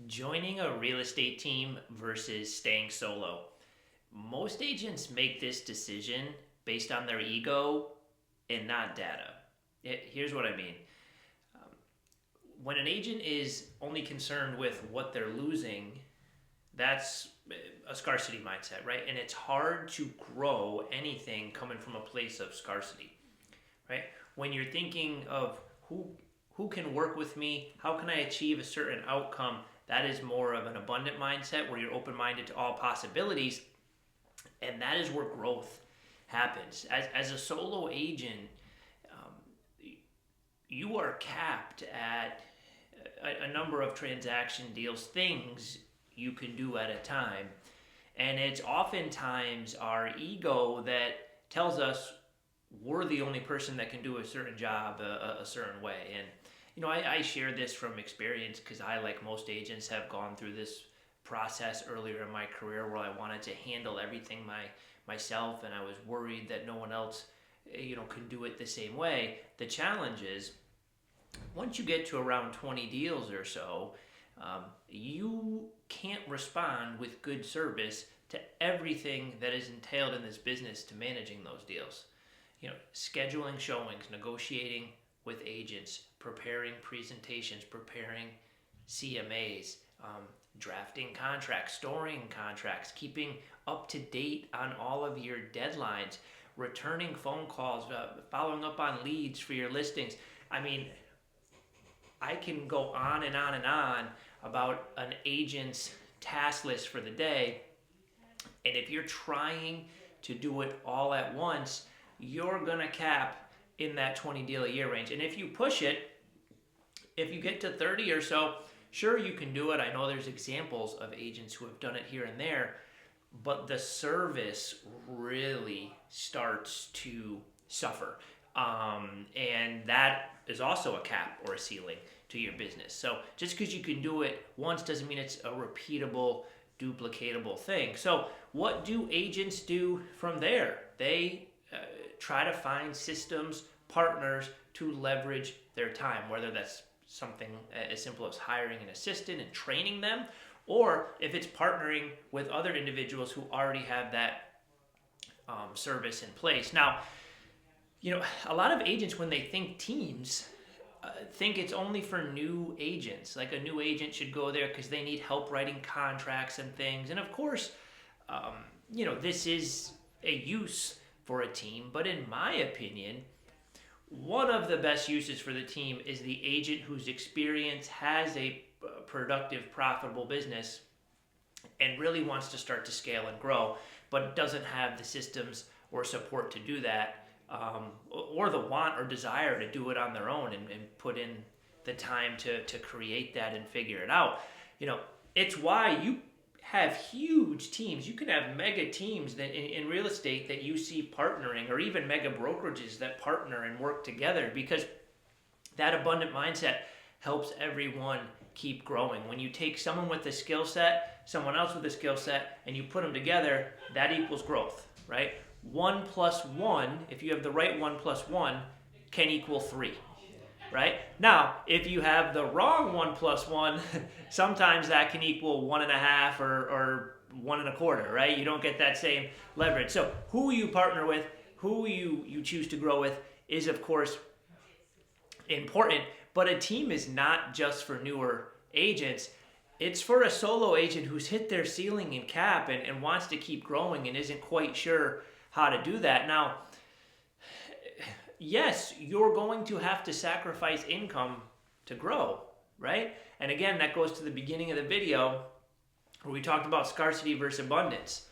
Joining a real estate team versus staying solo. Most agents make this decision based on their ego and not data. Here's what I mean. When an agent is only concerned with what they're losing, that's a scarcity mindset, right? And it's hard to grow anything coming from a place of scarcity, right? When you're thinking of who can work with me, how can I achieve a certain outcome, that is more of an abundant mindset where you're open-minded to all possibilities, and that is where growth happens. As a solo agent, um, you are capped at a number of transaction deals, things you can do at a time. And it's oftentimes our ego that tells us we're the only person that can do a certain job a certain way. And, I share this from experience because I, like most agents, have gone through this process earlier in my career where I wanted to handle everything myself, and I was worried that no one else, can do it the same way. The challenge is once you get to around 20 deals or so, you can't respond with good service to everything that is entailed in this business to managing those deals. Scheduling showings, negotiating with agents, preparing presentations, preparing CMAs, drafting contracts, storing contracts, keeping up to date on all of your deadlines, returning phone calls, following up on leads for your listings. I mean, I can go on and on and on about an agent's task list for the day. And if you're trying to do it all at once, you're going to cap in that 20 deal a year range. And if you push it, if you get to 30 or so, sure, you can do it. I know there's examples of agents who have done it here and there, but the service really starts to suffer. And that is also a cap or a ceiling to your business. So just because you can do it once doesn't mean it's a repeatable, duplicatable thing. So what do agents do from there? They try to find systems, partners to leverage their time, whether that's something as simple as hiring an assistant and training them, or if it's partnering with other individuals who already have that service in place. Now, a lot of agents, when they think teams, think it's only for new agents. Like a new agent should go there because they need help writing contracts and things. And of course, this is a use for a team. But in my opinion, one of the best uses for the team is the agent whose experience has a productive, profitable business and really wants to start to scale and grow, but doesn't have the systems or support to do that, or the want or desire to do it on their own and put in the time to create that and figure it out. It's why you have huge teams. You can have mega teams that in real estate that you see partnering, or even mega brokerages that partner and work together, because that abundant mindset helps everyone keep growing. When you take someone with a skill set, someone else with a skill set, and you put them together, that equals growth, right? 1 plus 1, if you have the right 1 plus 1, can equal 3, right? Now, if you have the wrong 1 plus 1, sometimes that can equal 1.5 or 1.25, right? You don't get that same leverage. So who you partner with, who you choose to grow with is, of course, important. But a team is not just for newer agents. It's for a solo agent who's hit their ceiling and cap and wants to keep growing and isn't quite sure how to do that. Now, yes, you're going to have to sacrifice income to grow, right? And again, that goes to the beginning of the video where we talked about scarcity versus abundance.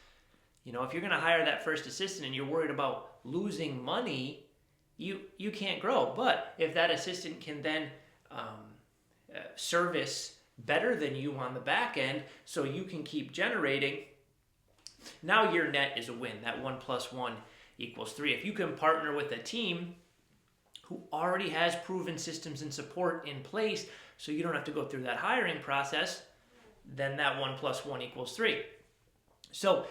If you're going to hire that first assistant and you're worried about losing money, you can't grow. But if that assistant can then service better than you on the back end so you can keep generating, now your net is a win. That 1 plus 1 equals 3. If you can partner with a team who already has proven systems and support in place so you don't have to go through that hiring process, then that 1 plus 1 equals 3. So,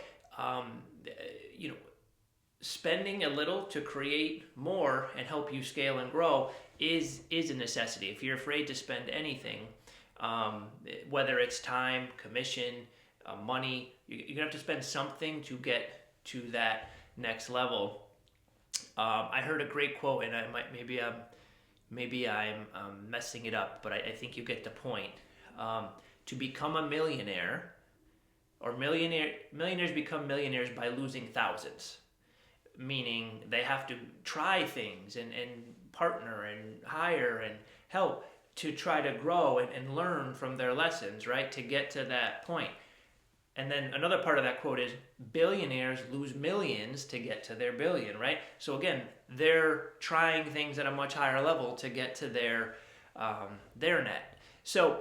spending a little to create more and help you scale and grow is a necessity. If you're afraid to spend anything, whether it's time, commission, money. You're gonna have to spend something to get to that next level. I heard a great quote, and maybe I'm messing it up, but I think you get the point. To become a millionaire, or millionaires become millionaires by losing thousands, meaning they have to try things and partner and hire and help to try to grow and learn from their lessons, right, to get to that point. And then another part of that quote is billionaires lose millions to get to their billion, right? So again, they're trying things at a much higher level to get to their net. So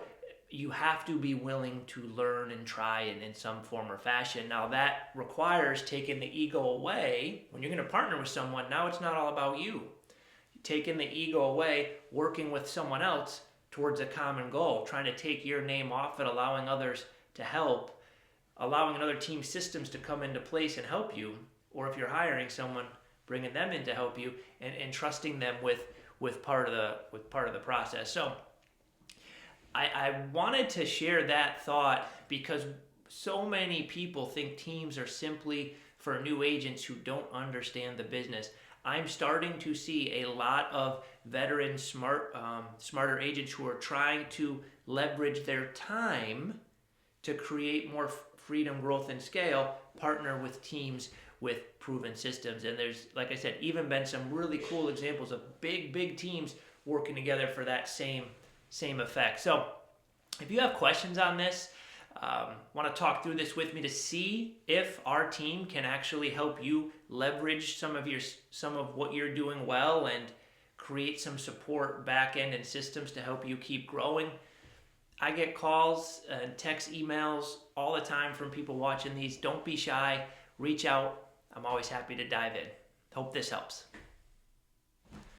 you have to be willing to learn and try in some form or fashion. Now that requires taking the ego away. When you're going to partner with someone, now it's not all about you. Taking the ego away, working with someone else towards a common goal, trying to take your name off it, allowing others to help, allowing another team's systems to come into place and help you, or if you're hiring someone, bringing them in to help you and trusting them with part of the process. So I wanted to share that thought because so many people think teams are simply for new agents who don't understand the business. I'm starting to see a lot of veteran smarter agents who are trying to leverage their time to create more freedom, growth, and scale, partner with teams with proven systems. And there's, like I said, even been some really cool examples of big teams working together for that same effect. So if you have questions on this, want to talk through this with me to see if our team can actually help you leverage some of what you're doing well and create some support back end and systems to help you keep growing. I get calls and text emails all the time from people watching these. Don't be shy. Reach out. I'm always happy to dive in. Hope this helps.